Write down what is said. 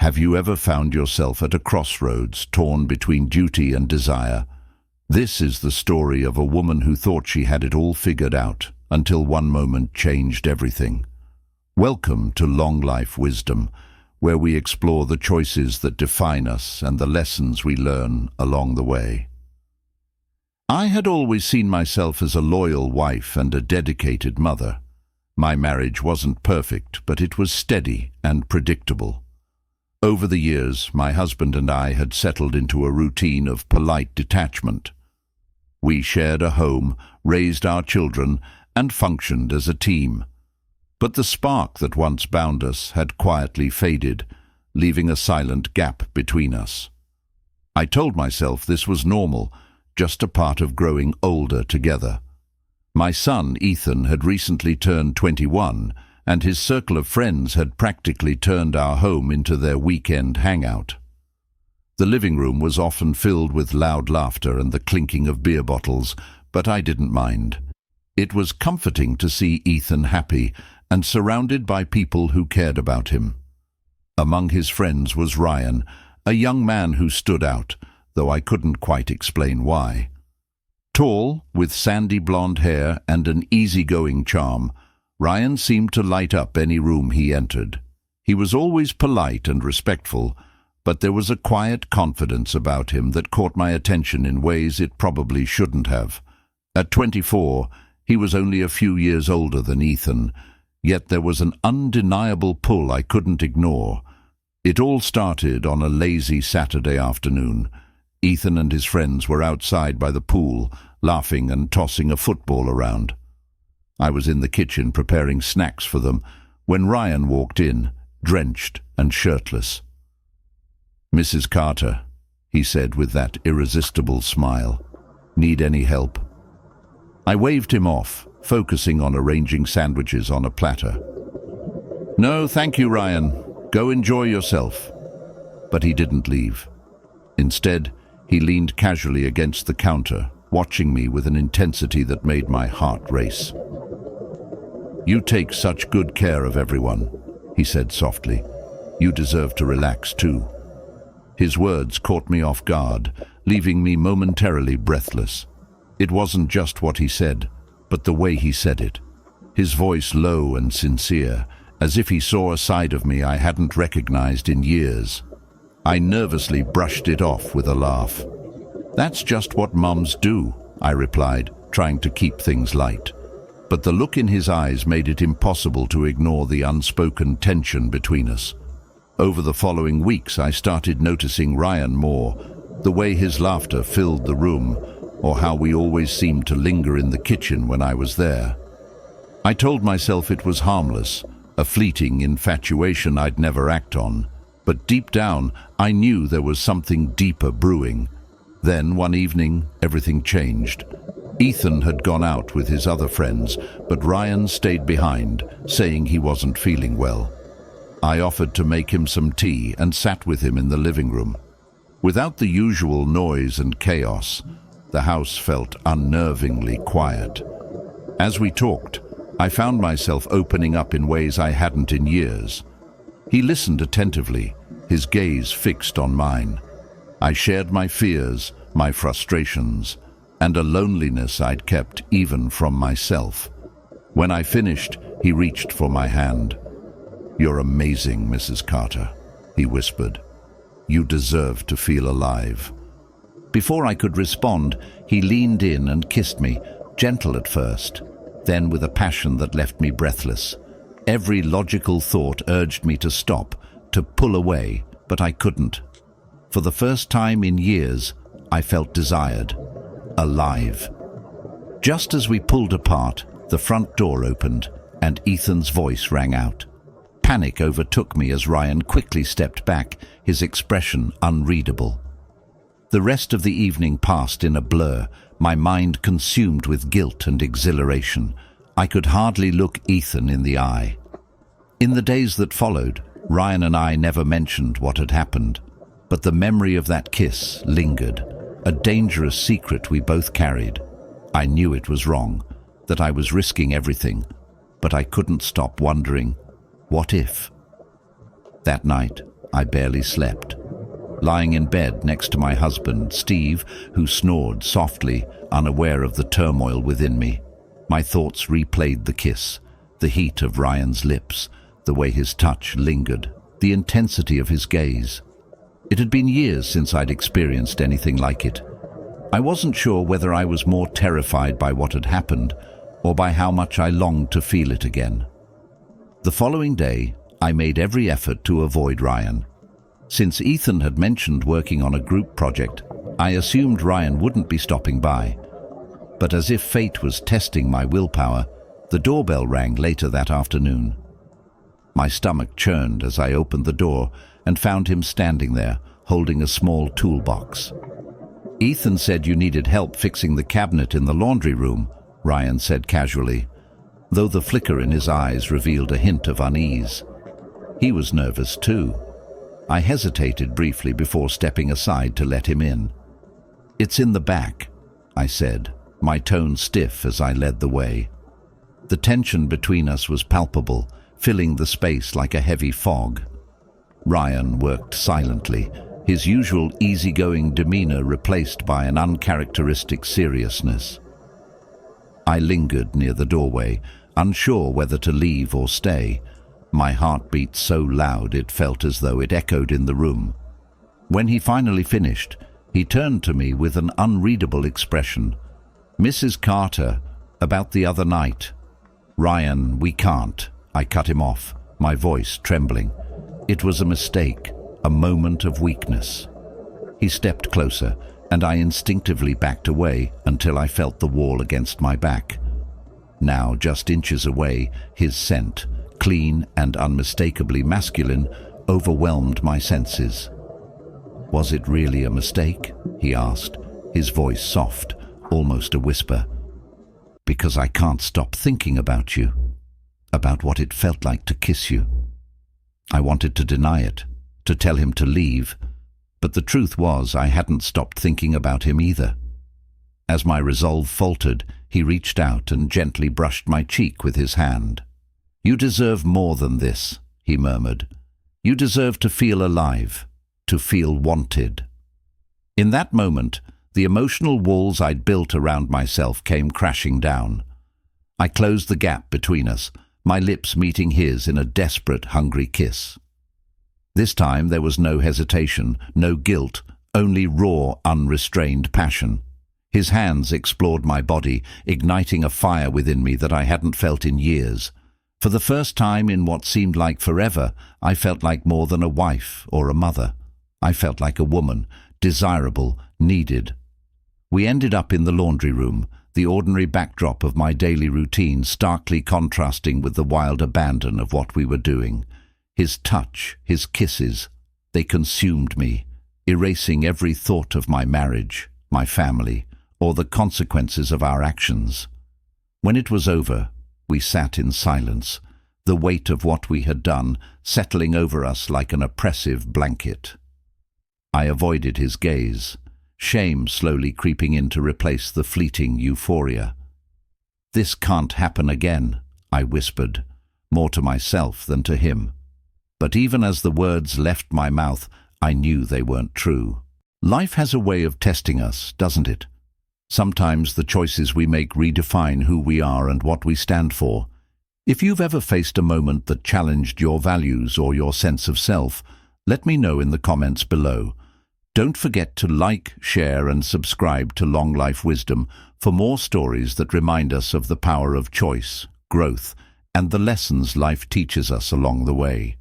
Have you ever found yourself at a crossroads, torn between duty and desire? This is the story of a woman who thought she had it all figured out, until one moment changed everything. Welcome to Long Life Wisdom, where we explore the choices that define us and the lessons we learn along the way. I had always seen myself as a loyal wife and a dedicated mother. My marriage wasn't perfect, but it was steady and predictable. Over the years, my husband and I had settled into a routine of polite detachment. We shared a home, raised our children, and functioned as a team. But the spark that once bound us had quietly faded, leaving a silent gap between us. I told myself this was normal, just a part of growing older together. My son, Ethan, had recently turned 21, and his circle of friends had practically turned our home into their weekend hangout. The living room was often filled with loud laughter and the clinking of beer bottles, but I didn't mind. It was comforting to see Ethan happy and surrounded by people who cared about him. Among his friends was Ryan, a young man who stood out, though I couldn't quite explain why. Tall, with sandy blonde hair and an easygoing charm, Ryan seemed to light up any room he entered. He was always polite and respectful, but there was a quiet confidence about him that caught my attention in ways it probably shouldn't have. At 24, he was only a few years older than Ethan, yet there was an undeniable pull I couldn't ignore. It all started on a lazy Saturday afternoon. Ethan and his friends were outside by the pool, laughing and tossing a football around. I was in the kitchen preparing snacks for them when Ryan walked in, drenched and shirtless. "Mrs. Carter," he said with that irresistible smile. "Need any help?" I waved him off, focusing on arranging sandwiches on a platter. "No, thank you, Ryan. Go enjoy yourself." But he didn't leave. Instead, he leaned casually against the counter, watching me with an intensity that made my heart race. "You take such good care of everyone," he said softly. "You deserve to relax too." His words caught me off guard, leaving me momentarily breathless. It wasn't just what he said, but the way he said it. His voice low and sincere, as if he saw a side of me I hadn't recognized in years. I nervously brushed it off with a laugh. "That's just what mums do," I replied, trying to keep things light. But the look in his eyes made it impossible to ignore the unspoken tension between us. Over the following weeks, I started noticing Ryan more, the way his laughter filled the room, or how we always seemed to linger in the kitchen when I was there. I told myself it was harmless, a fleeting infatuation I'd never act on, but deep down, I knew there was something deeper brewing. Then, one evening, everything changed. Ethan had gone out with his other friends, but Ryan stayed behind, saying he wasn't feeling well. I offered to make him some tea and sat with him in the living room. Without the usual noise and chaos, the house felt unnervingly quiet. As we talked, I found myself opening up in ways I hadn't in years. He listened attentively, his gaze fixed on mine. I shared my fears, my frustrations, and a loneliness I'd kept even from myself. When I finished, he reached for my hand. "You're amazing, Mrs. Carter," he whispered. "You deserve to feel alive." Before I could respond, he leaned in and kissed me, gentle at first, then with a passion that left me breathless. Every logical thought urged me to stop, to pull away, but I couldn't. For the first time in years, I felt desired, alive. Just as we pulled apart, the front door opened, and Ethan's voice rang out. Panic overtook me as Ryan quickly stepped back, his expression unreadable. The rest of the evening passed in a blur, my mind consumed with guilt and exhilaration. I could hardly look Ethan in the eye. In the days that followed, Ryan and I never mentioned what had happened, but the memory of that kiss lingered, a dangerous secret we both carried. I knew it was wrong, that I was risking everything, but I couldn't stop wondering, what if? That night, I barely slept. Lying in bed next to my husband, Steve, who snored softly, unaware of the turmoil within me, my thoughts replayed the kiss, the heat of Ryan's lips, the way his touch lingered, the intensity of his gaze. It had been years since I'd experienced anything like it. I wasn't sure whether I was more terrified by what had happened or by how much I longed to feel it again. The following day, I made every effort to avoid Ryan. Since Ethan had mentioned working on a group project, I assumed Ryan wouldn't be stopping by. But as if fate was testing my willpower, the doorbell rang later that afternoon. My stomach churned as I opened the door and found him standing there, holding a small toolbox. "Ethan said you needed help fixing the cabinet in the laundry room," Ryan said casually, though the flicker in his eyes revealed a hint of unease. He was nervous too. I hesitated briefly before stepping aside to let him in. "It's in the back," I said, my tone stiff as I led the way. The tension between us was palpable, filling the space like a heavy fog. Ryan worked silently, his usual easygoing demeanor replaced by an uncharacteristic seriousness. I lingered near the doorway, unsure whether to leave or stay, my heart beat so loud it felt as though it echoed in the room. When he finally finished, he turned to me with an unreadable expression. "Mrs. Carter, about the other night." "Ryan, we can't." I cut him off, my voice trembling. It was a mistake, a moment of weakness. He stepped closer, and I instinctively backed away until I felt the wall against my back. Now, just inches away, his scent, clean and unmistakably masculine, overwhelmed my senses. "Was it really a mistake?" he asked, his voice soft, almost a whisper. "Because I can't stop thinking about you, about what it felt like to kiss you." I wanted to deny it, to tell him to leave, but the truth was I hadn't stopped thinking about him either. As my resolve faltered, he reached out and gently brushed my cheek with his hand. "You deserve more than this," he murmured. "You deserve to feel alive, to feel wanted." In that moment, the emotional walls I'd built around myself came crashing down. I closed the gap between us, my lips meeting his in a desperate, hungry kiss. This time there was no hesitation, no guilt, only raw, unrestrained passion. His hands explored my body, igniting a fire within me that I hadn't felt in years. For the first time in what seemed like forever, I felt like more than a wife or a mother. I felt like a woman, desirable, needed. We ended up in the laundry room, the ordinary backdrop of my daily routine starkly contrasting with the wild abandon of what we were doing. His touch, his kisses, they consumed me, erasing every thought of my marriage, my family, or the consequences of our actions. When it was over, we sat in silence, the weight of what we had done settling over us like an oppressive blanket. I avoided his gaze, shame slowly creeping in to replace the fleeting euphoria. "This can't happen again," I whispered, more to myself than to him. But even as the words left my mouth, I knew they weren't true. Life has a way of testing us, doesn't it? Sometimes the choices we make redefine who we are and what we stand for. If you've ever faced a moment that challenged your values or your sense of self, let me know in the comments below. Don't forget to like, share and subscribe to Long Life Wisdom for more stories that remind us of the power of choice, growth, and the lessons life teaches us along the way.